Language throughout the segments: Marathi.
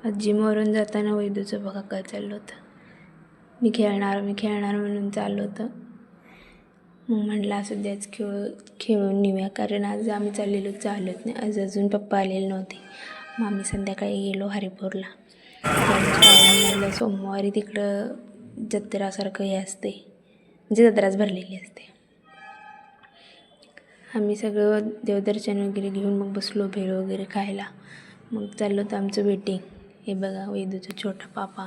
जिमवरून जाताना वैदूचं बघा काय चाललं होतं. मी खेळणार म्हणून चाललं होतं. मग म्हटलं असं द्याच खेळून नेऊया, कारण आज आम्ही चाललेलो चालत नाही. आज अजून पप्पा आलेले नव्हते. मग आम्ही संध्याकाळी गेलो हरिपूरला. श्रावणमधलं सोमवारी तिकडं जत्रासारखं हे असते, म्हणजे जत्राच भरलेली असते. आम्ही सगळं देवदर्शन वगैरे घेऊन मग बसलो भेळ वगैरे खायला. मग चाललं होतं आमचं वेटिंग. हे बघा वैदूचा छोटा पापा,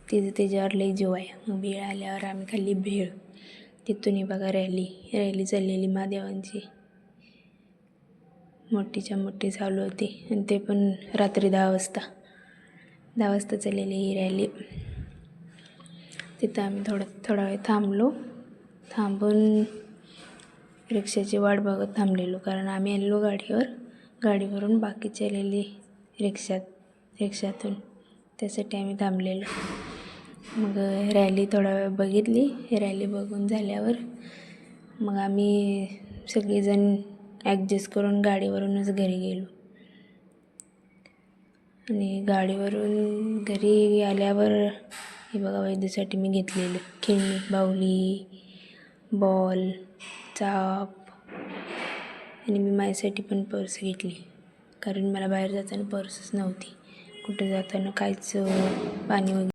त्याच्यावर लई जीव आहे. मग भेळ आल्यावर आम्ही खाल्ली भेळ. तिथून हे बघा रॅली चाललेली महादेवांची, मोठीच्या मोठी चालू होती. आणि ते पण रात्री 10 वाजता चाललेली ही रॅली. तिथं आम्ही थोडा वेळ थांबून रिक्षाची वाट बघत थांबलेलो, कारण आम्ही आलेलो गाडीवरून बाकीची आलेली रिक्षातून, त्यासाठी आम्ही थांबलेलो. मग रॅली थोडा वेळ बघितली. रॅली बघून झाल्यावर मग आम्ही सगळेजण ॲडजस्ट करून गाडीवरूनच घरी गेलो. आणि गाडीवरून घरी आल्यावर हे बघा वैदूसाठी मी घेतलेलं खेळणी, बाहुली, बॉल, चाप, आणि मी माझ्यासाठी पण पर्स घेतली, कारण मला बाहेर जाताना पर्सच नव्हती. कुठे जाताना काहीच पाणी वगैरे